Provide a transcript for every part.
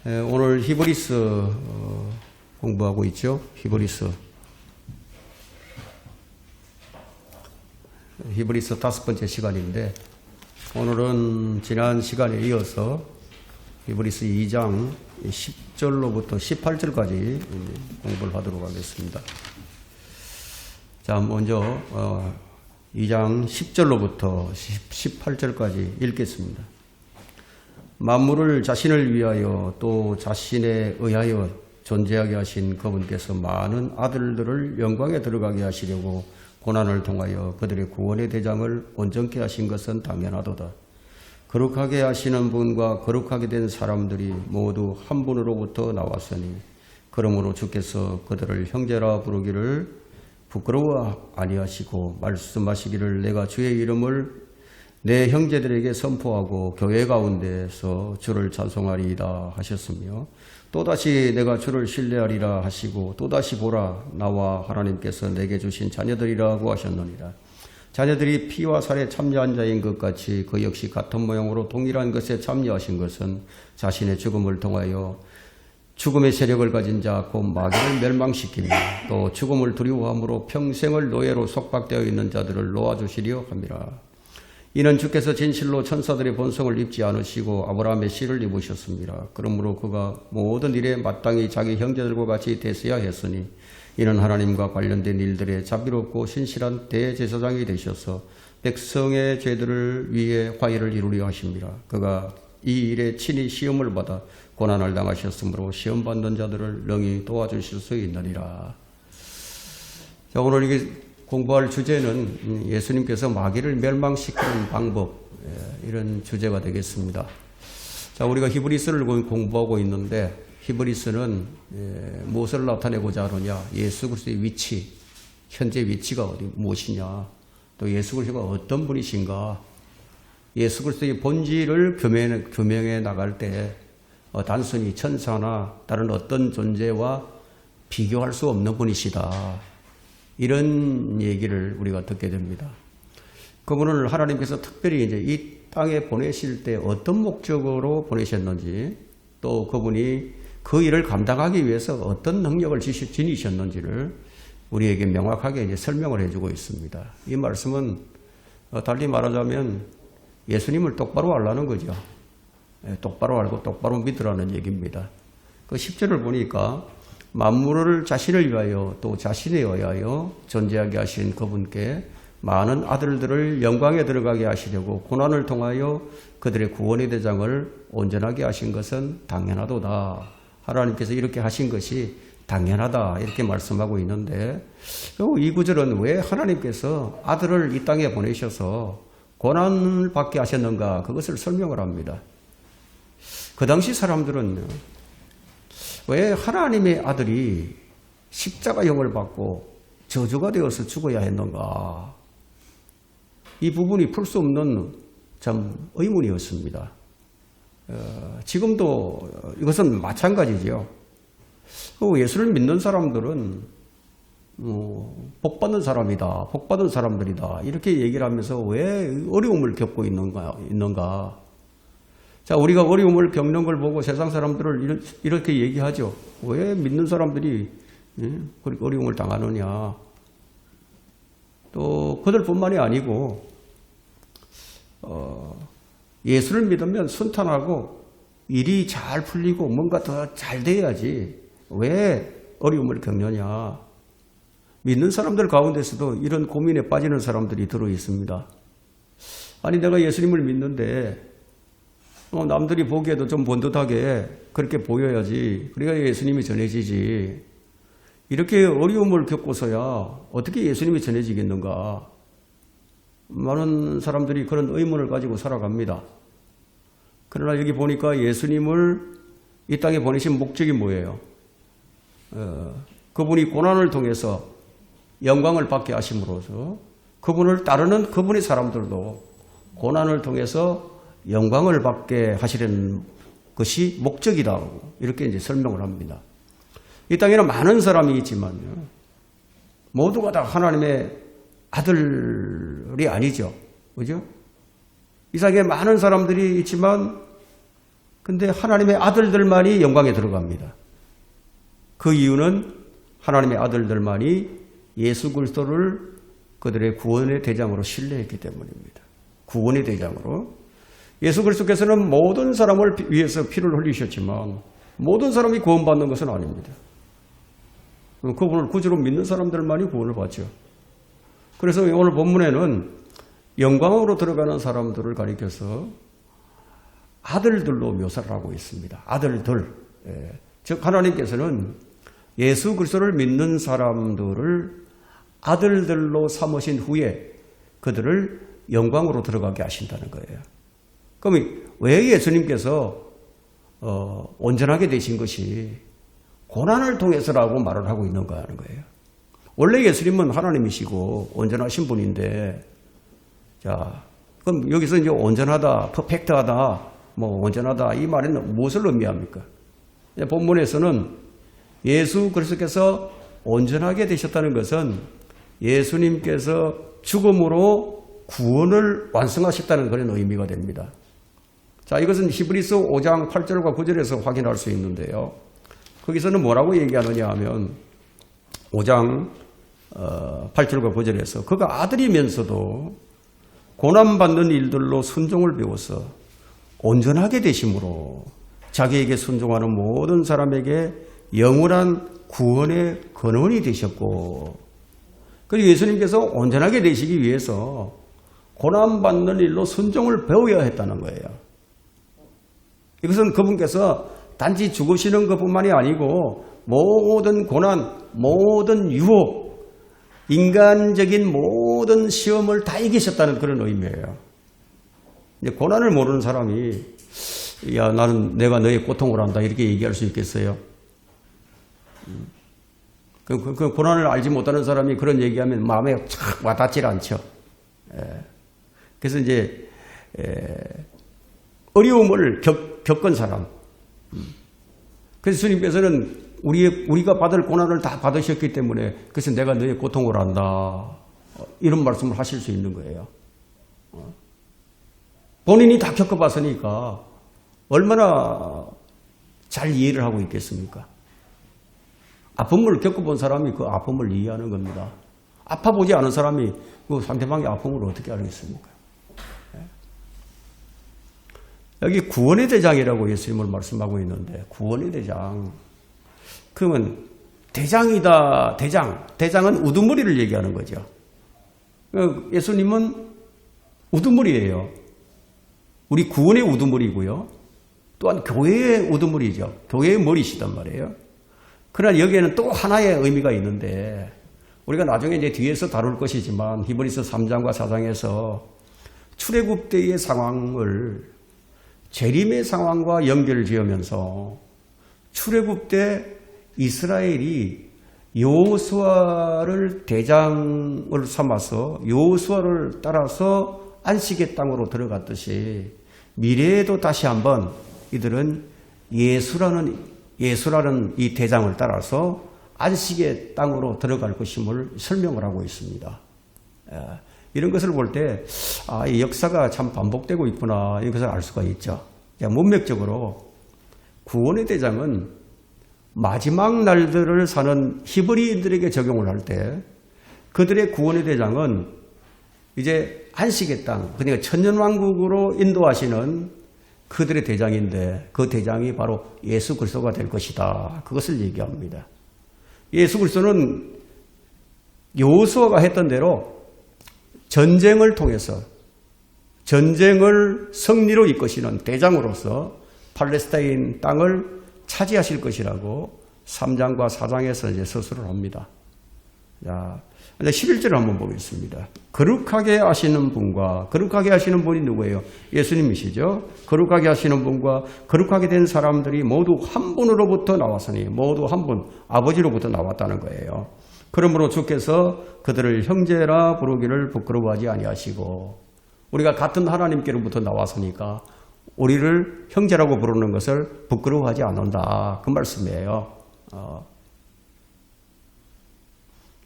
오늘 히브리서 공부하고 있죠. 히브리서 5번째 시간인데, 오늘은 지난 시간에 이어서 히브리서 2장 10절로부터 18절까지 공부를 하도록 하겠습니다. 자, 먼저 2장 10절로부터 18절까지 읽겠습니다. 만물을 자신을 위하여 또 자신에 의하여 존재하게 하신 그분께서 많은 아들들을 영광에 들어가게 하시려고 고난을 통하여 그들의 구원의 대장을 온전케 하신 것은 당연하도다. 거룩하게 하시는 분과 거룩하게 된 사람들이 모두 한 분으로부터 나왔으니 그러므로 주께서 그들을 형제라 부르기를 부끄러워 아니하시고 말씀하시기를 내가 주의 이름을 내 형제들에게 선포하고 교회 가운데서 주를 찬송하리이다 하셨으며, 또다시 내가 주를 신뢰하리라 하시고 또다시 보라 나와 하나님께서 내게 주신 자녀들이라고 하셨느니라. 자녀들이 피와 살에 참여한 자인 것 같이 그 역시 같은 모양으로 동일한 것에 참여하신 것은 자신의 죽음을 통하여 죽음의 세력을 가진 자 곧 마귀를 멸망시키며 또 죽음을 두려워함으로 평생을 노예로 속박되어 있는 자들을 놓아주시려 함이라. 이는 주께서 진실로 천사들의 본성을 입지 않으시고 아브라함의 씨를 입으셨습니다. 그러므로 그가 모든 일에 마땅히 자기 형제들과 같이 되셔야 했으니 이는 하나님과 관련된 일들에 자비롭고 신실한 대제사장이 되셔서 백성의 죄들을 위해 화해를 이루려 하십니다. 그가 이 일에 친히 시험을 받아 고난을 당하셨으므로 시험받는 자들을 능히 도와주실 수 있느니라. 자, 오늘 이게 공부할 주제는 예수님께서 마귀를 멸망시키는 방법, 이런 주제가 되겠습니다. 자, 우리가 히브리서를 공부하고 있는데, 히브리서는 무엇을 나타내고자 하느냐? 예수 그리스도의 위치, 현재 위치가 무엇이냐? 또 예수 그리스도가 어떤 분이신가? 예수 그리스도의 본질을 규명해 나갈 때 단순히 천사나 다른 어떤 존재와 비교할 수 없는 분이시다. 이런 얘기를 우리가 듣게 됩니다. 그분을 하나님께서 특별히 이제 이 땅에 보내실 때 어떤 목적으로 보내셨는지, 또 그분이 그 일을 감당하기 위해서 어떤 능력을 지니셨는지를 우리에게 명확하게 이제 설명을 해주고 있습니다. 이 말씀은 달리 말하자면 예수님을 똑바로 알라는 거죠. 똑바로 알고 똑바로 믿으라는 얘기입니다. 그 10절을 보니까 만물을 자신을 위하여 또 자신에 의하여 존재하게 하신 그분께 많은 아들들을 영광에 들어가게 하시려고 고난을 통하여 그들의 구원의 대장을 온전하게 하신 것은 당연하도다. 하나님께서 이렇게 하신 것이 당연하다, 이렇게 말씀하고 있는데, 이 구절은 왜 하나님께서 아들을 이 땅에 보내셔서 고난을 받게 하셨는가, 그것을 설명을 합니다. 그 당시 사람들은 왜 하나님의 아들이 십자가형을 받고 저주가 되어서 죽어야 했는가? 이 부분이 풀 수 없는 참 의문이었습니다. 지금도 이것은 마찬가지죠. 예수를 믿는 사람들은 복받는 사람이다, 복받은 사람들이다, 이렇게 얘기를 하면서 왜 어려움을 겪고 있는가? 자, 우리가 어려움을 겪는 걸 보고 세상 사람들을 이렇게 얘기하죠. 왜 믿는 사람들이 그렇게 어려움을 당하느냐. 또 그들뿐만이 아니고 예수를 믿으면 순탄하고 일이 잘 풀리고 뭔가 더 잘 돼야지 왜 어려움을 겪느냐. 믿는 사람들 가운데서도 이런 고민에 빠지는 사람들이 들어 있습니다. 아니, 내가 예수님을 믿는데 남들이 보기에도 좀 번듯하게 그렇게 보여야지, 그래야 예수님이 전해지지. 이렇게 어려움을 겪고서야 어떻게 예수님이 전해지겠는가. 많은 사람들이 그런 의문을 가지고 살아갑니다. 그러나 여기 보니까 예수님을 이 땅에 보내신 목적이 뭐예요? 그분이 고난을 통해서 영광을 받게 하심으로써 그분을 따르는 그분의 사람들도 고난을 통해서 영광을 받게 하시려는 것이 목적이다, 이렇게 이제 설명을 합니다. 이 땅에는 많은 사람이 있지만요, 모두가 다 하나님의 아들이 아니죠. 그죠? 이 세상에 많은 사람들이 있지만 근데 하나님의 아들들만이 영광에 들어갑니다. 그 이유는 하나님의 아들들만이 예수 그리스도를 그들의 구원의 대장으로 신뢰했기 때문입니다. 구원의 대장으로. 예수 그리스도께서는 모든 사람을 위해서 피를 흘리셨지만 모든 사람이 구원받는 것은 아닙니다. 그분을 구주로 믿는 사람들만이 구원을 받죠. 그래서 오늘 본문에는 영광으로 들어가는 사람들을 가리켜서 아들들로 묘사를 하고 있습니다. 아들들. 즉 하나님께서는 예수 그리스도를 믿는 사람들을 아들들로 삼으신 후에 그들을 영광으로 들어가게 하신다는 거예요. 그럼 왜 예수님께서 온전하게 되신 것이 고난을 통해서라고 말을 하고 있는가 하는 거예요. 원래 예수님은 하나님이시고 온전하신 분인데, 자, 그럼 여기서 이제 온전하다, 퍼펙트하다, 온전하다 이 말은 무엇을 의미합니까? 본문에서는 예수 그리스도께서 온전하게 되셨다는 것은 예수님께서 죽음으로 구원을 완성하셨다는 그런 의미가 됩니다. 자, 이것은 히브리서 5장 8절과 9절에서 확인할 수 있는데요. 거기서는 뭐라고 얘기하느냐 하면 5장 8절과 9절에서 그가 아들이면서도 고난받는 일들로 순종을 배워서 온전하게 되심으로 자기에게 순종하는 모든 사람에게 영원한 구원의 근원이 되셨고, 그리고 예수님께서 온전하게 되시기 위해서 고난받는 일로 순종을 배워야 했다는 거예요. 이것은 그분께서 단지 죽으시는 것뿐만이 아니고 모든 고난, 모든 유혹, 인간적인 모든 시험을 다 이기셨다는 그런 의미예요. 고난을 모르는 사람이 야, 내가 너의 고통을 안다 이렇게 얘기할 수 있겠어요? 그 고난을 알지 못하는 사람이 그런 얘기하면 마음에 착 와닿질 않죠. 그래서 이제 어려움을 겪은 사람. 그래서 주님께서는 우리가 받을 고난을 다 받으셨기 때문에 그래서 내가 너의 고통을 안다. 이런 말씀을 하실 수 있는 거예요. 본인이 다 겪어봤으니까 얼마나 잘 이해를 하고 있겠습니까? 아픔을 겪어본 사람이 그 아픔을 이해하는 겁니다. 아파보지 않은 사람이 그 상대방의 아픔을 어떻게 알겠습니까? 여기 구원의 대장이라고 예수님을 말씀하고 있는데, 구원의 대장. 그러면 대장이다, 대장. 대장은 우두머리를 얘기하는 거죠. 예수님은 우두머리예요. 우리 구원의 우두머리고요. 또한 교회의 우두머리죠. 교회의 머리시단 말이에요. 그러나 여기에는 또 하나의 의미가 있는데, 우리가 나중에 이제 뒤에서 다룰 것이지만 히브리서 3장과 4장에서 출애굽 때의 상황을 재림의 상황과 연결지으면서 출애굽 때 이스라엘이 여호수아를 대장을 삼아서 여호수아를 따라서 안식의 땅으로 들어갔듯이 미래에도 다시 한번 이들은 예수라는 이 대장을 따라서 안식의 땅으로 들어갈 것임을 설명을 하고 있습니다. 이런 것을 볼 때 이 역사가 참 반복되고 있구나 이런 것을 알 수가 있죠. 문맥적으로 구원의 대장은 마지막 날들을 사는 히브리인들에게 적용을 할 때 그들의 구원의 대장은 이제 안식의 땅, 그러니까 천년왕국으로 인도하시는 그들의 대장인데 그 대장이 바로 예수 그리스도가 될 것이다. 그것을 얘기합니다. 예수 그리스도는 여호수아가 했던 대로 전쟁을 통해서 전쟁을 승리로 이끄시는 대장으로서 팔레스타인 땅을 차지하실 것이라고 3장과 4장에서 이제 서술을 합니다. 자, 11절을 한번 보겠습니다. 거룩하게 하시는 분과, 거룩하게 하시는 분이 누구예요? 예수님이시죠. 거룩하게 하시는 분과 거룩하게 된 사람들이 모두 한 분으로부터 나왔으니, 모두 한 분, 아버지로부터 나왔다는 거예요. 그러므로 주께서 그들을 형제라 부르기를 부끄러워하지 아니하시고, 우리가 같은 하나님께로부터 나왔으니까 우리를 형제라고 부르는 것을 부끄러워하지 않는다. 그 말씀이에요.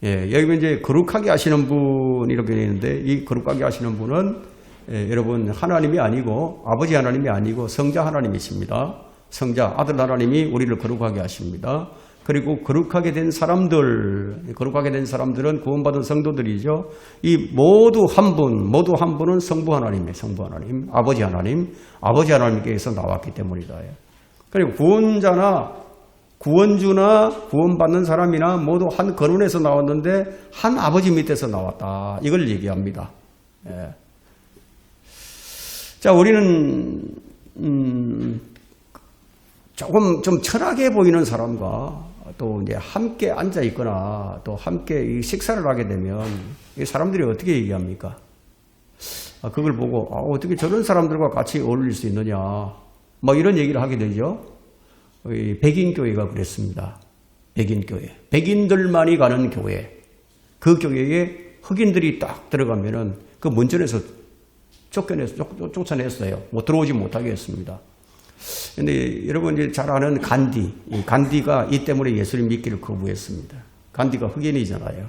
여기 이제 거룩하게 하시는 분 이렇게 되어 있는데, 이 거룩하게 하시는 분은 여러분 하나님이 아니고 아버지 하나님이 아니고 성자 하나님이십니다. 성자 아들 하나님이 우리를 거룩하게 하십니다. 그리고 거룩하게 된 사람들은 구원받은 성도들이죠. 이 모두 한 분은 성부 하나님이에요. 성부 하나님, 아버지 하나님께서 나왔기 때문이다. 그리고 구원주나 구원받는 사람이나 모두 한 근원에서 나왔는데 한 아버지 밑에서 나왔다. 이걸 얘기합니다. 예. 자, 우리는 조금 좀 철학해 보이는 사람과 또 이제 함께 앉아 있거나 또 함께 식사를 하게 되면 이 사람들이 어떻게 얘기합니까? 그걸 보고 어떻게 저런 사람들과 같이 어울릴 수 있느냐, 뭐 이런 얘기를 하게 되죠. 백인교회가 그랬습니다. 백인교회, 백인들만이 가는 교회. 그 교회에 흑인들이 딱 들어가면은 그 문전에서 쫓아냈어요. 들어오지 못하게 했습니다. 근데 여러분 이제 잘 아는 간디가 이 때문에 예수를 믿기를 거부했습니다. 간디가 흑인이잖아요.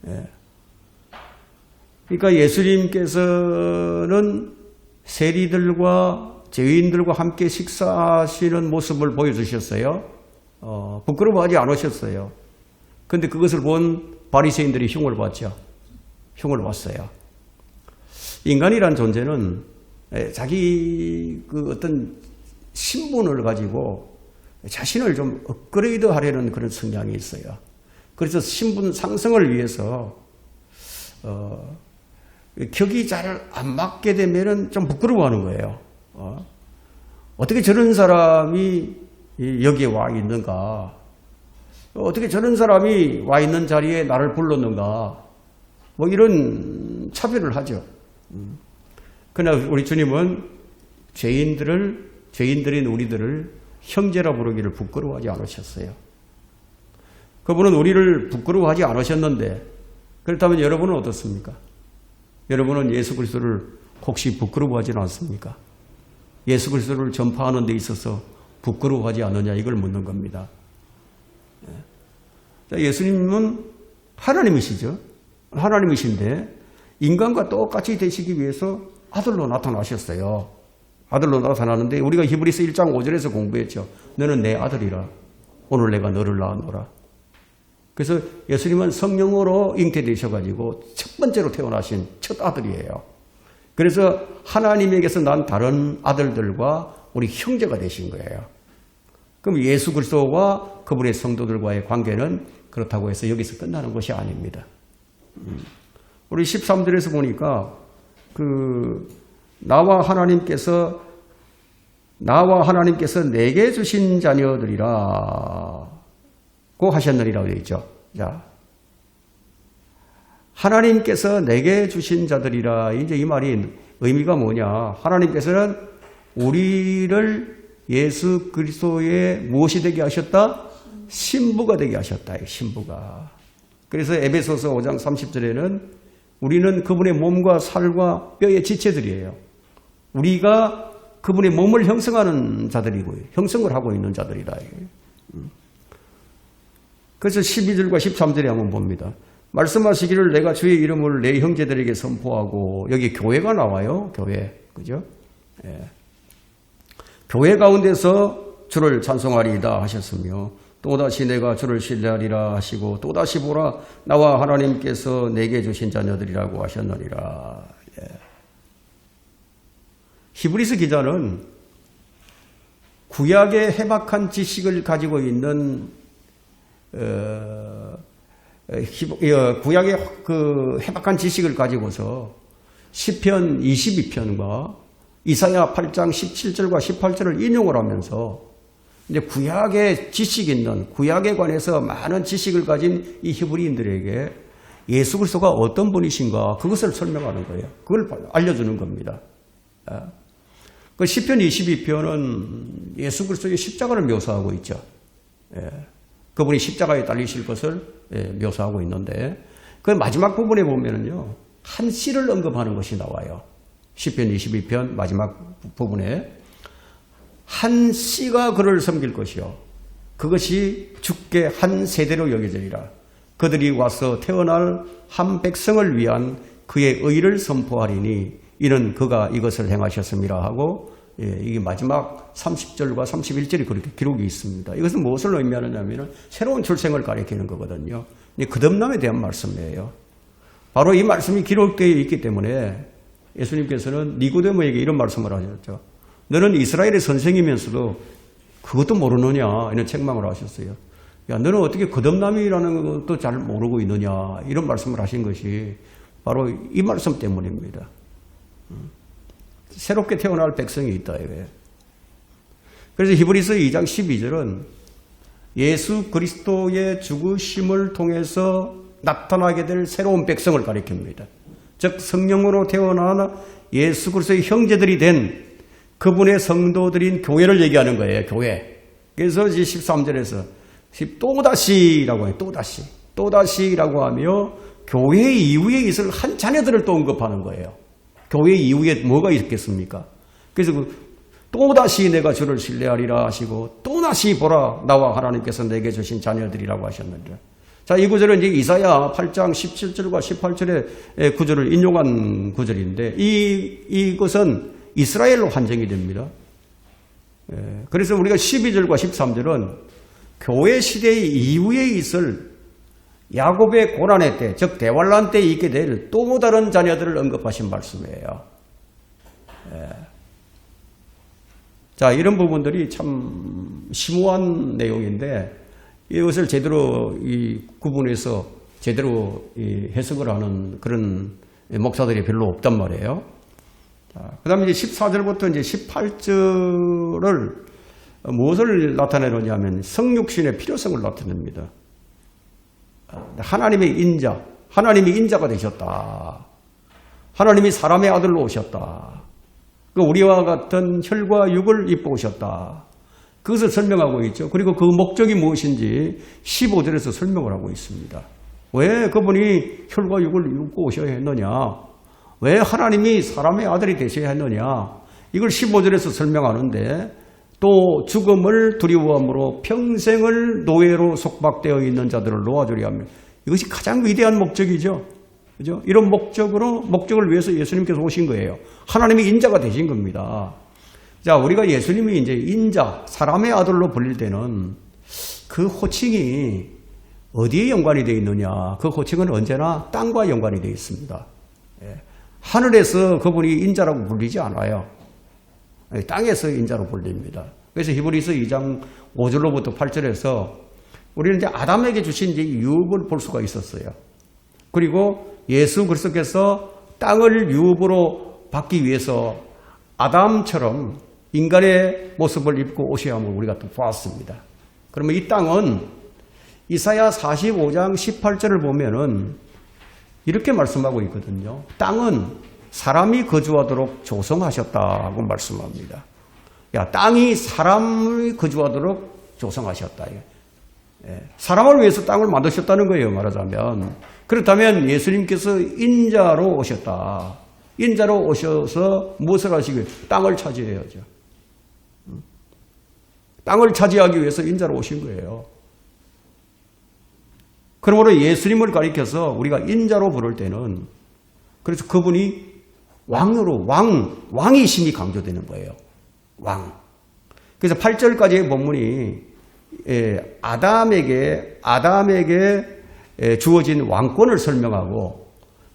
예. 그러니까 예수님께서는 세리들과 죄인들과 함께 식사하시는 모습을 보여주셨어요. 부끄러워하지 않으셨어요. 근데 그것을 본 바리새인들이 흉을 봤죠. 흉을 봤어요. 인간이란 존재는 자기 그 어떤 신분을 가지고 자신을 좀 업그레이드 하려는 그런 성향이 있어요. 그래서 신분 상승을 위해서 격이 잘 안 맞게 되면은 좀 부끄러워하는 거예요. 어떻게 저런 사람이 여기에 와 있는가? 어떻게 저런 사람이 와 있는 자리에 나를 불렀는가? 뭐 이런 차별을 하죠. 그러나 우리 주님은 죄인들인 우리들을 형제라 부르기를 부끄러워하지 않으셨어요. 그분은 우리를 부끄러워하지 않으셨는데, 그렇다면 여러분은 어떻습니까? 여러분은 예수 그리스도를 혹시 부끄러워하지는 않습니까? 예수 그리스도를 전파하는 데 있어서 부끄러워하지 않느냐, 이걸 묻는 겁니다. 예수님은 하나님이시죠. 하나님이신데 인간과 똑같이 되시기 위해서 아들로 나타나셨어요. 아들로 나타나는데 우리가 히브리서 1장 5절에서 공부했죠. 너는 내 아들이라. 오늘 내가 너를 낳았노라. 그래서 예수님은 성령으로 잉태되셔가지고 첫 번째로 태어나신 첫 아들이에요. 그래서 하나님에게서 난 다른 아들들과 우리 형제가 되신 거예요. 그럼 예수 그리스도와 그분의 성도들과의 관계는 그렇다고 해서 여기서 끝나는 것이 아닙니다. 우리 13절에서 보니까 나와 하나님께서 내게 주신 자녀들이라고 하셨느니라고 되어 있죠. 자, 하나님께서 내게 주신 자들이라. 이제 이 말이 의미가 뭐냐? 하나님께서는 우리를 예수 그리스도의 무엇이 되게 하셨다? 신부가 되게 하셨다. 신부가. 그래서 에베소서 5장 30절에는 우리는 그분의 몸과 살과 뼈의 지체들이에요. 우리가 그분의 몸을 형성하는 자들이고요. 형성을 하고 있는 자들이다. 그래서 12절과 13절에 한번 봅니다. 말씀하시기를 내가 주의 이름을 내 형제들에게 선포하고, 여기 교회가 나와요. 교회. 그죠? 예. 교회 가운데서 주를 찬송하리이다 하셨으며, 또다시 내가 주를 신뢰하리라 하시고, 또다시 보라 나와 하나님께서 내게 주신 자녀들이라고 하셨느니라. 예. 히브리서 기자는 구약의 해박한 지식을 가지고 있는 구약의 그 해박한 지식을 가지고서 시편 22편과 이사야 8장 17절과 18절을 인용을 하면서 이제 구약의 지식이 있는, 구약에 관해서 많은 지식을 가진 이 히브리인들에게 예수 그리스도가 어떤 분이신가, 그것을 설명하는 거예요. 그걸 알려주는 겁니다. 그 시편 22편은 예수 그리스도의 십자가를 묘사하고 있죠. 그분이 십자가에 달리실 것을 묘사하고 있는데, 그 마지막 부분에 보면은요, 한 씨를 언급하는 것이 나와요. 시편 22편 마지막 부분에 한 씨가 그를 섬길 것이요, 그것이 주께 한 세대로 여겨지리라. 그들이 와서 태어날 한 백성을 위한 그의 의를 선포하리니 이는 그가 이것을 행하셨습니다 하고 이게 마지막 30절과 31절이 그렇게 기록이 있습니다. 이것은 무엇을 의미하느냐면 새로운 출생을 가리키는 거거든요. 거듭남에 대한 말씀이에요. 바로 이 말씀이 기록되어 있기 때문에 예수님께서는 니고데모에게 이런 말씀을 하셨죠. 너는 이스라엘의 선생이면서도 그것도 모르느냐 이런 책망을 하셨어요. 야, 너는 어떻게 거듭남이라는 것도 잘 모르고 있느냐 이런 말씀을 하신 것이 바로 이 말씀 때문입니다. 새롭게 태어날 백성이 있다 이거예요. 그래서 히브리서 2장 12절은 예수 그리스도의 죽으심을 통해서 나타나게 될 새로운 백성을 가리킵니다. 즉 성령으로 태어난 예수 그리스도의 형제들이 된 그분의 성도들인 교회를 얘기하는 거예요. 교회. 그래서 13절에서 또다시라고 해요. 또다시라고 하며 교회 이후에 있을 한 자녀들을 또 언급하는 거예요. 교회 이후에 뭐가 있겠습니까? 그래서 또다시 내가 주를 신뢰하리라 하시고 또다시 보라 나와 하나님께서 내게 주신 자녀들이라고 하셨는데, 자, 이 구절은 이제 이사야 8장 17절과 18절의 구절을 인용한 구절인데 이것은 이스라엘로 한정이 됩니다. 그래서 우리가 12절과 13절은 교회 시대 이후에 있을 야곱의 고난의 때, 즉 대환란 때에 있게 될 또 다른 자녀들을 언급하신 말씀이에요. 자, 이런 부분들이 참 심오한 내용인데 이것을 제대로 구분해서 제대로 해석을 하는 그런 목사들이 별로 없단 말이에요. 그 다음에 이제 14절부터 이제 18절을 무엇을 나타내느냐 하면 성육신의 필요성을 나타냅니다. 하나님의 인자, 하나님이 인자가 되셨다. 하나님이 사람의 아들로 오셨다. 우리와 같은 혈과 육을 입고 오셨다. 그것을 설명하고 있죠. 그리고 그 목적이 무엇인지 15절에서 설명을 하고 있습니다. 왜 그분이 혈과 육을 입고 오셔야 했느냐? 왜 하나님이 사람의 아들이 되셔야 했느냐? 이걸 15절에서 설명하는데 또 죽음을 두려워함으로 평생을 노예로 속박되어 있는 자들을 놓아주려 하며, 이것이 가장 위대한 목적이죠. 그죠? 이런 목적을 위해서 예수님께서 오신 거예요. 하나님이 인자가 되신 겁니다. 자, 우리가 예수님이 이제 인자, 사람의 아들로 불릴 때는 그 호칭이 어디에 연관이 되어 있느냐? 그 호칭은 언제나 땅과 연관이 되어 있습니다. 하늘에서 그분이 인자라고 불리지 않아요. 땅에서 인자로 불립니다. 그래서 히브리서 2장 5절로부터 8절에서 우리는 이제 아담에게 주신 이제 유업을 볼 수가 있었어요. 그리고 예수 그리스도께서 땅을 유업으로 받기 위해서 아담처럼 인간의 모습을 입고 오셔야 함을 우리가 또 보았습니다. 그러면 이 땅은 이사야 45장 18절을 보면은 이렇게 말씀하고 있거든요. 땅은 사람이 거주하도록 조성하셨다고 말씀합니다. 야, 땅이 사람이 거주하도록 조성하셨다. 사람을 위해서 땅을 만드셨다는 거예요, 말하자면. 그렇다면 예수님께서 인자로 오셨다. 인자로 오셔서 무엇을 하시고요? 땅을 차지해야죠. 땅을 차지하기 위해서 인자로 오신 거예요. 그러므로 예수님을 가리켜서 우리가 인자로 부를 때는 그래서 그분이 왕이심이 강조되는 거예요. 왕. 그래서 8절까지의 본문이 아담에게 주어진 왕권을 설명하고,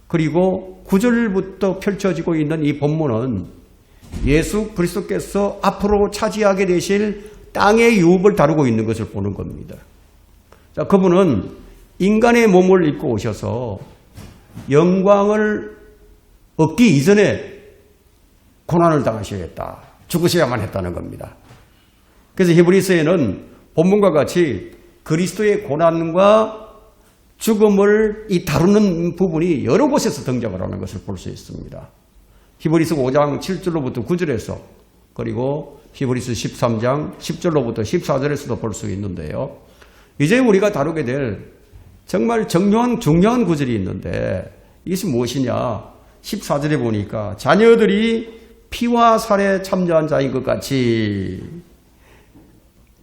그리고 9절부터 펼쳐지고 있는 이 본문은 예수 그리스도께서 앞으로 차지하게 되실 땅의 유업을 다루고 있는 것을 보는 겁니다. 자, 그분은 인간의 몸을 입고 오셔서 영광을 얻기 이전에 고난을 당하셔야 했다. 죽으셔야만 했다는 겁니다. 그래서 히브리서에는 본문과 같이 그리스도의 고난과 죽음을 다루는 부분이 여러 곳에서 등장을 하는 것을 볼 수 있습니다. 히브리서 5장 7절로부터 9절에서, 그리고 히브리서 13장 10절로부터 14절에서도 볼 수 있는데요. 이제 우리가 다루게 될 정말 중요한 구절이 있는데 이것이 무엇이냐? 14절에 보니까 자녀들이 피와 살에 참여한 자인 것 같이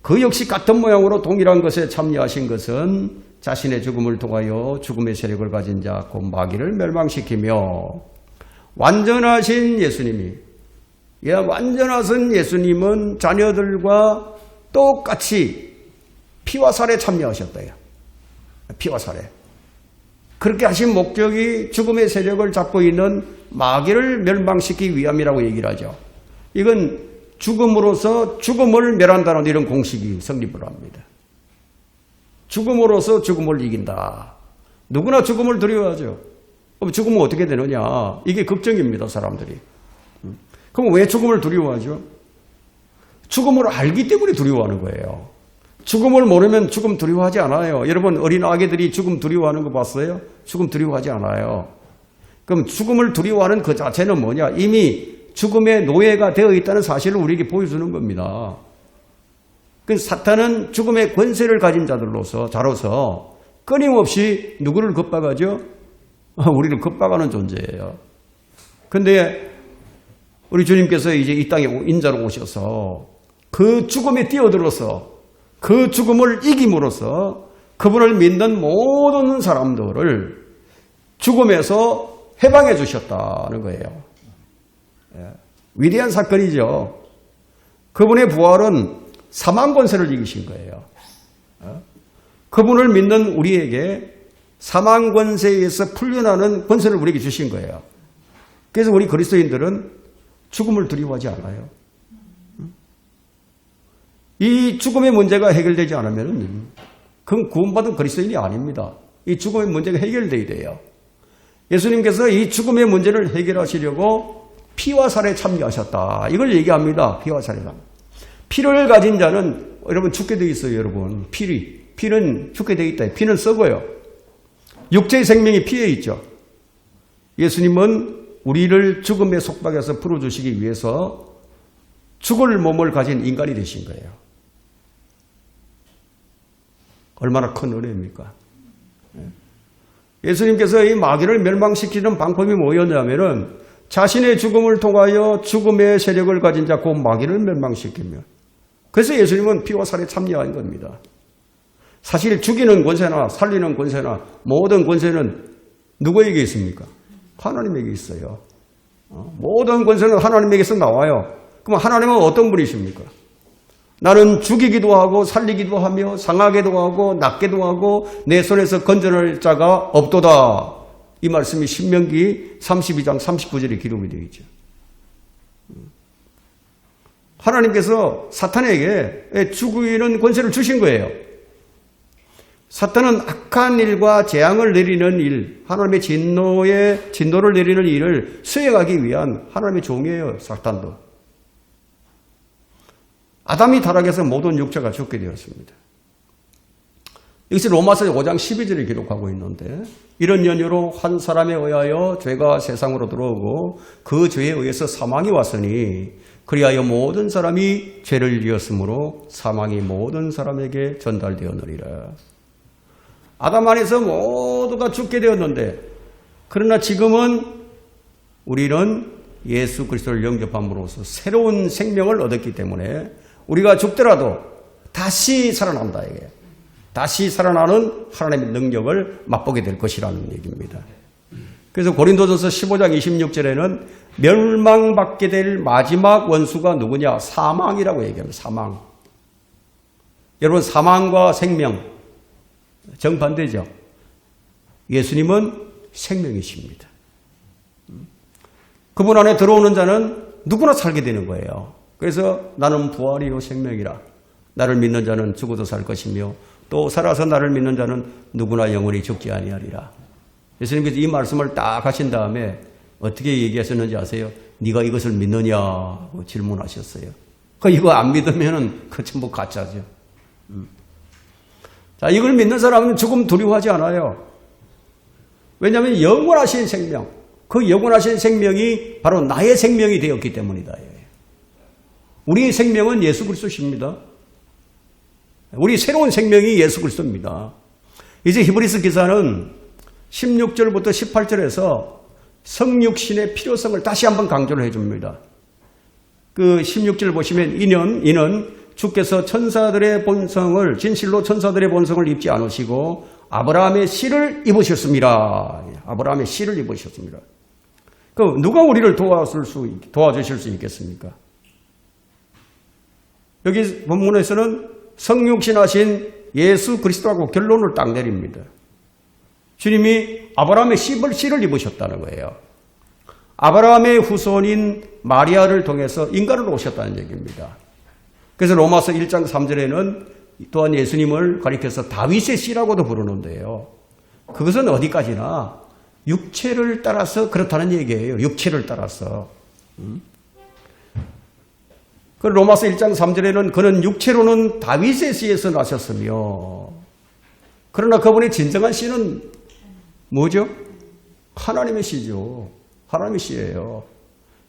그 역시 같은 모양으로 동일한 것에 참여하신 것은 자신의 죽음을 통하여 죽음의 세력을 가진 자 곧 마귀를 멸망시키며 완전하신 예수님이, 완전하신 예수님은 자녀들과 똑같이 피와 살에 참여하셨다요. 피와 살에. 그렇게 하신 목적이 죽음의 세력을 잡고 있는 마귀를 멸망시키기 위함이라고 얘기를 하죠. 이건 죽음으로서 죽음을 멸한다는 이런 공식이 성립을 합니다. 죽음으로서 죽음을 이긴다. 누구나 죽음을 두려워하죠. 그럼 죽으면 어떻게 되느냐. 이게 걱정입니다, 사람들이. 그럼 왜 죽음을 두려워하죠? 죽음을 알기 때문에 두려워하는 거예요. 죽음을 모르면 죽음 두려워하지 않아요. 여러분, 어린 아기들이 죽음 두려워하는 거 봤어요? 죽음 두려워하지 않아요. 그럼 죽음을 두려워하는 그 자체는 뭐냐? 이미 죽음의 노예가 되어 있다는 사실을 우리에게 보여주는 겁니다. 그 사탄은 죽음의 권세를 가진 자로서 끊임없이 누구를 겁박하죠? 우리를 겁박하는 존재예요. 근데 우리 주님께서 이제 이 땅에 인자로 오셔서 그 죽음에 뛰어들어서 그 죽음을 이김으로써 그분을 믿는 모든 사람들을 죽음에서 해방해 주셨다는 거예요. 위대한 사건이죠. 그분의 부활은 사망 권세를 이기신 거예요. 그분을 믿는 우리에게 사망 권세에서 풀려나는 권세를 우리에게 주신 거예요. 그래서 우리 그리스도인들은 죽음을 두려워하지 않아요. 이 죽음의 문제가 해결되지 않으면 그건 구원받은 그리스도인이 아닙니다. 이 죽음의 문제가 해결돼야 돼요. 예수님께서 이 죽음의 문제를 해결하시려고 피와 살에 참여하셨다. 이걸 얘기합니다. 피와 살에 참여. 피를 가진 자는 여러분 죽게 되어 있어요. 여러분. 피는 죽게 되어 있다. 피는 썩어요. 육체의 생명이 피에 있죠. 예수님은 우리를 죽음의 속박에서 풀어주시기 위해서 죽을 몸을 가진 인간이 되신 거예요. 얼마나 큰 은혜입니까? 예수님께서 이 마귀를 멸망시키는 방법이 뭐였냐면은 자신의 죽음을 통하여 죽음의 세력을 가진 자, 그 마귀를 멸망시키며. 그래서 예수님은 피와 살에 참여한 겁니다. 사실 죽이는 권세나 살리는 권세나 모든 권세는 누구에게 있습니까? 하나님에게 있어요. 모든 권세는 하나님에게서 나와요. 그럼 하나님은 어떤 분이십니까? 나는 죽이기도 하고 살리기도 하며 상하게도 하고 낫게도 하고 내 손에서 건져낼 자가 없도다. 이 말씀이 신명기 32장 39절에 기록이 되어 있죠. 하나님께서 사탄에게 죽이는 권세를 주신 거예요. 사탄은 악한 일과 재앙을 내리는 일, 하나님의 진노를 내리는 일을 수행하기 위한 하나님의 종이에요. 사탄도. 아담이 타락해서 모든 육체가 죽게 되었습니다. 여기서 로마서 5장 12절에 기록하고 있는데 이런 연유로 한 사람에 의하여 죄가 세상으로 들어오고 그 죄에 의해서 사망이 왔으니 그리하여 모든 사람이 죄를 지었으므로 사망이 모든 사람에게 전달되었느니라. 아담 안에서 모두가 죽게 되었는데 그러나 지금은 우리는 예수 그리스도를 영접함으로써 새로운 생명을 얻었기 때문에 우리가 죽더라도 다시 살아난다. 이게. 다시 살아나는 하나님의 능력을 맛보게 될 것이라는 얘기입니다. 그래서 고린도전서 15장 26절에는 멸망받게 될 마지막 원수가 누구냐? 사망이라고 얘기합니다. 사망. 여러분, 사망과 생명 정반대죠. 예수님은 생명이십니다. 그분 안에 들어오는 자는 누구나 살게 되는 거예요. 그래서 나는 부활이요 생명이라. 나를 믿는 자는 죽어도 살 것이며 또 살아서 나를 믿는 자는 누구나 영원히 죽지 아니하리라. 예수님께서 이 말씀을 딱 하신 다음에 어떻게 얘기하셨는지 아세요? 네가 이것을 믿느냐고 질문하셨어요. 이거 안 믿으면 그 전부 가짜죠. 자, 이걸 믿는 사람은 죽음 두려워하지 않아요. 왜냐하면 영원하신 생명, 그 영원하신 생명이 바로 나의 생명이 되었기 때문이다. 우리의 생명은 예수 그리스도십니다. 우리 새로운 생명이 예수 그리스도입니다. 이제 히브리서 기사는 16절부터 18절에서 성육신의 필요성을 다시 한번 강조를 해줍니다. 그 16절 보시면 이는 주께서 천사들의 본성을 진실로 천사들의 본성을 입지 않으시고 아브라함의 씨를 입으셨습니다. 아브라함의 씨를 입으셨습니다. 누가 우리를 도와주실 수 있겠습니까? 여기 본문에서는 성육신하신 예수 그리스도라고 결론을 딱 내립니다. 주님이 아브라함의 씨를 입으셨다는 거예요. 아브라함의 후손인 마리아를 통해서 인간으로 오셨다는 얘기입니다. 그래서 로마서 1장 3절에는 또한 예수님을 가리켜서 다윗의 씨라고도 부르는데요. 그것은 어디까지나 육체를 따라서 그렇다는 얘기예요. 육체를 따라서. 그 로마서 1장 3절에는 그는 육체로는 다윗의 씨에서 나셨으며 그러나 그분의 진정한 씨는 뭐죠? 하나님의 씨죠. 하나님의 씨예요.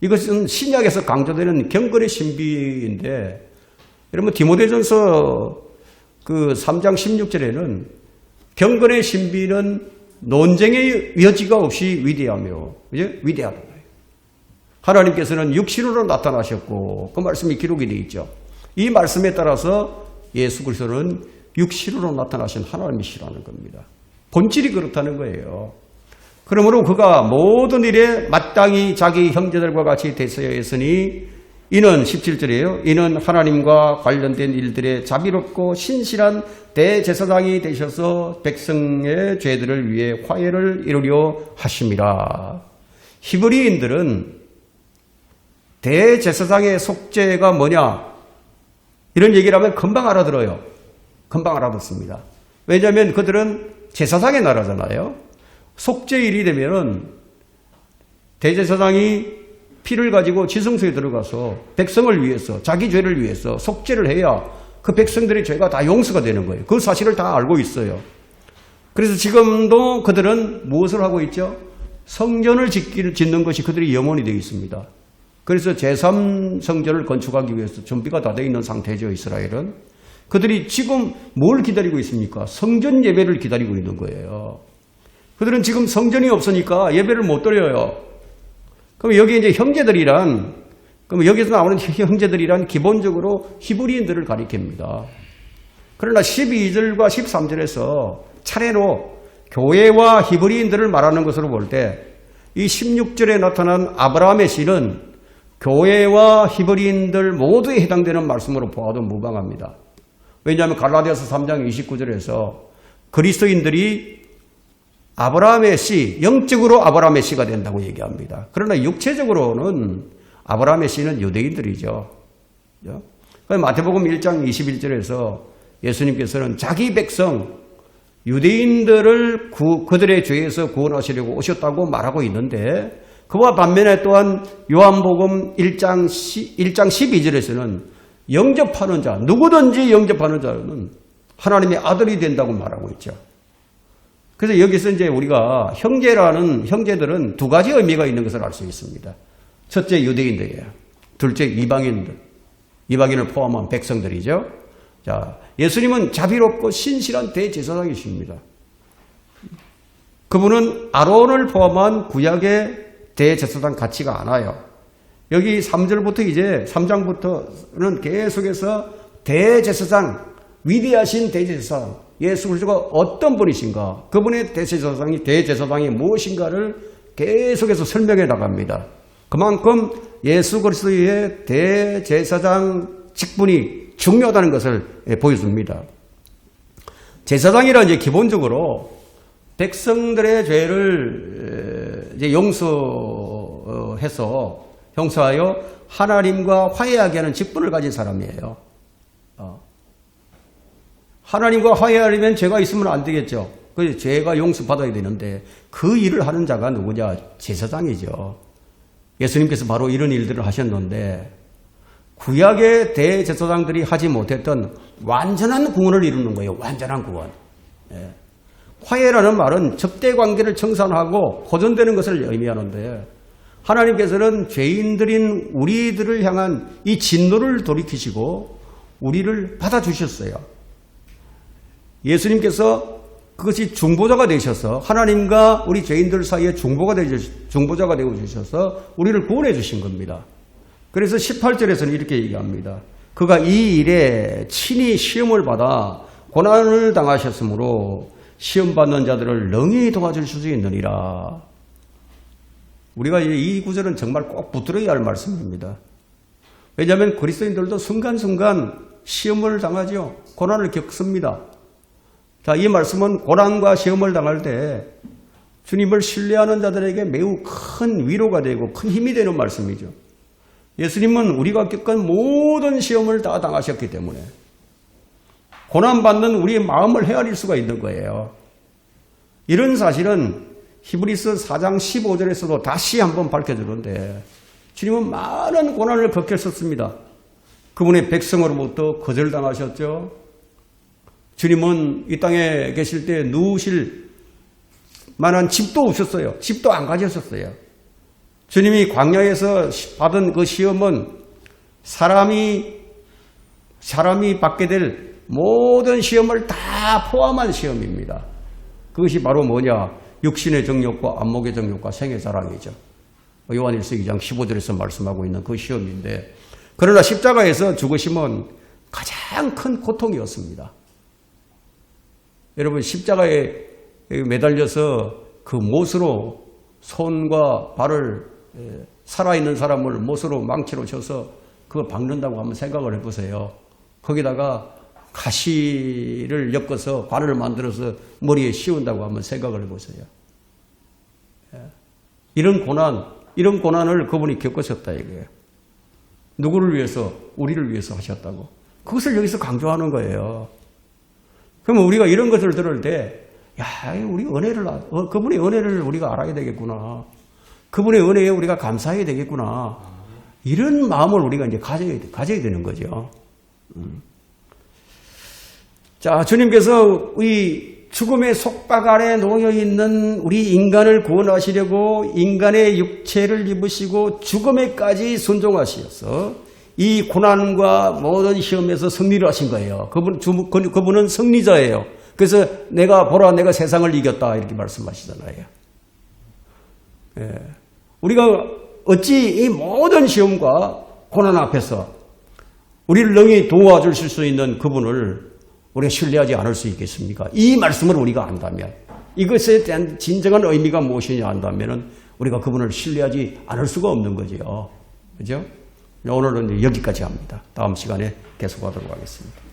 이것은 신약에서 강조되는 경건의 신비인데 여러분 디모데전서 그 3장 16절에는 경건의 신비는 논쟁의 여지가 없이 위대하며 위대하다. 하나님께서는 육신으로 나타나셨고 그 말씀이 기록이 되어 있죠. 이 말씀에 따라서 예수 그리스도는 육신으로 나타나신 하나님이시라는 겁니다. 본질이 그렇다는 거예요. 그러므로 그가 모든 일에 마땅히 자기 형제들과 같이 대서야 했으니 이는 17절이에요. 이는 하나님과 관련된 일들에 자비롭고 신실한 대제사장이 되셔서 백성의 죄들을 위해 화해를 이루려 하심이라. 히브리인들은 대제사장의 속죄가 뭐냐 이런 얘기를 하면 금방 알아들어요. 금방 알아듣습니다. 왜냐하면 그들은 제사장의 나라잖아요. 속죄일이 되면은 대제사장이 피를 가지고 지성소에 들어가서 백성을 위해서 자기 죄를 위해서 속죄를 해야 그 백성들의 죄가 다 용서가 되는 거예요. 그 사실을 다 알고 있어요. 그래서 지금도 그들은 무엇을 하고 있죠? 성전을 짓는 것이 그들의 영혼이 되어 있습니다. 그래서 제3성전을 건축하기 위해서 준비가 다 되어 있는 상태죠. 이스라엘은. 그들이 지금 뭘 기다리고 있습니까? 성전 예배를 기다리고 있는 거예요. 그들은 지금 성전이 없으니까 예배를 못 드려요. 그럼 여기 이제 형제들이란, 그럼 여기서 나오는 형제들이란 기본적으로 히브리인들을 가리킵니다. 그러나 12절과 13절에서 차례로 교회와 히브리인들을 말하는 것으로 볼 때 이 16절에 나타난 아브라함의 씨는 교회와 히브리인들 모두에 해당되는 말씀으로 보아도 무방합니다. 왜냐하면 갈라디아서 3장 29절에서 그리스도인들이 아브라함의 씨, 영적으로 아브라함의 씨가 된다고 얘기합니다. 그러나 육체적으로는 아브라함의 씨는 유대인들이죠. 마태복음 1장 21절에서 예수님께서는 자기 백성, 유대인들을 그들의 죄에서 구원하시려고 오셨다고 말하고 있는데 그와 반면에 또한 요한복음 1장 12절에서는 영접하는 자, 누구든지 영접하는 자는 하나님의 아들이 된다고 말하고 있죠. 그래서 여기서 이제 우리가 형제들은 두 가지 의미가 있는 것을 알 수 있습니다. 첫째 유대인들이에요. 둘째 이방인을 포함한 백성들이죠. 자, 예수님은 자비롭고 신실한 대제사장이십니다. 그분은 아론을 포함한 구약의 대제사장 같지가 않아요. 여기 3절부터 이제 3장부터는 계속해서 대제사장, 위대하신 대제사장, 예수 그리스도가 어떤 분이신가, 그분의 대제사장이 무엇인가를 계속해서 설명해 나갑니다. 그만큼 예수 그리스도의 대제사장 직분이 중요하다는 것을 보여줍니다. 제사장이란 이제 기본적으로 백성들의 죄를 이제 용서하여 하나님과 화해하게 하는 직분을 가진 사람이에요. 하나님과 화해하려면 죄가 있으면 안 되겠죠. 그 죄가 용서받아야 되는데 그 일을 하는 자가 누구냐? 제사장이죠. 예수님께서 바로 이런 일들을 하셨는데 구약의 대제사장들이 하지 못했던 완전한 구원을 이루는 거예요. 완전한 구원. 화해라는 말은 적대관계를 청산하고 호전되는 것을 의미하는데 하나님께서는 죄인들인 우리들을 향한 이 진노를 돌이키시고 우리를 받아주셨어요. 예수님께서 그것이 중보자가 되셔서 하나님과 우리 죄인들 사이에 중보자가 되어 주셔서 우리를 구원해 주신 겁니다. 그래서 18절에서는 이렇게 얘기합니다. 그가 이 일에 친히 시험을 받아 고난을 당하셨으므로 시험받는 자들을 능히 도와줄 수 있느니라. 우리가 이 구절은 정말 꼭 붙들어야 할 말씀입니다. 왜냐하면 그리스도인들도 순간순간 시험을 당하죠. 고난을 겪습니다. 자, 이 말씀은 고난과 시험을 당할 때 주님을 신뢰하는 자들에게 매우 큰 위로가 되고 큰 힘이 되는 말씀이죠. 예수님은 우리가 겪은 모든 시험을 다 당하셨기 때문에 고난받는 우리의 마음을 헤아릴 수가 있는 거예요. 이런 사실은 히브리서 4장 15절에서도 다시 한번 밝혀주는데 주님은 많은 고난을 겪으셨습니다. 그분의 백성으로부터 거절당하셨죠. 주님은 이 땅에 계실 때 누우실 만한 집도 없었어요. 집도 안 가졌었어요. 주님이 광야에서 받은 그 시험은 사람이 받게 될 모든 시험을 다 포함한 시험입니다. 그것이 바로 뭐냐? 육신의 정욕과 안목의 정욕과 생의 자랑이죠. 요한일서 2장 15절에서 말씀하고 있는 그 시험인데, 그러나 십자가에서 죽으심은 가장 큰 고통이었습니다. 여러분, 십자가에 매달려서 그 못으로 손과 발을, 살아있는 사람을 못으로 망치로 쳐서 그걸 박는다고 한번 생각을 해보세요. 거기다가 가시를 엮어서 바늘을 만들어서 머리에 씌운다고 한번 생각을 해보세요. 이런 고난을 그분이 겪으셨다 이거예요. 누구를 위해서? 우리를 위해서 하셨다고. 그것을 여기서 강조하는 거예요. 그러면 우리가 이런 것을 들을 때, 야, 우리 그분의 은혜를 우리가 알아야 되겠구나. 그분의 은혜에 우리가 감사해야 되겠구나. 이런 마음을 우리가 이제 가져야 되는 거죠. 자, 주님께서 이 죽음의 속박 아래 놓여 있는 우리 인간을 구원하시려고 인간의 육체를 입으시고 죽음에까지 순종하시어서 이 고난과 모든 시험에서 승리를 하신 거예요. 그분은 승리자예요. 그래서 내가 세상을 이겼다 이렇게 말씀하시잖아요. 예. 우리가 어찌 이 모든 시험과 고난 앞에서 우리를 능히 도와주실 수 있는 그분을 우리가 신뢰하지 않을 수 있겠습니까? 이 말씀을 우리가 안다면, 이것에 대한 진정한 의미가 무엇이냐 안다면 우리가 그분을 신뢰하지 않을 수가 없는 거죠. 그죠? 오늘은 여기까지 합니다. 다음 시간에 계속하도록 하겠습니다.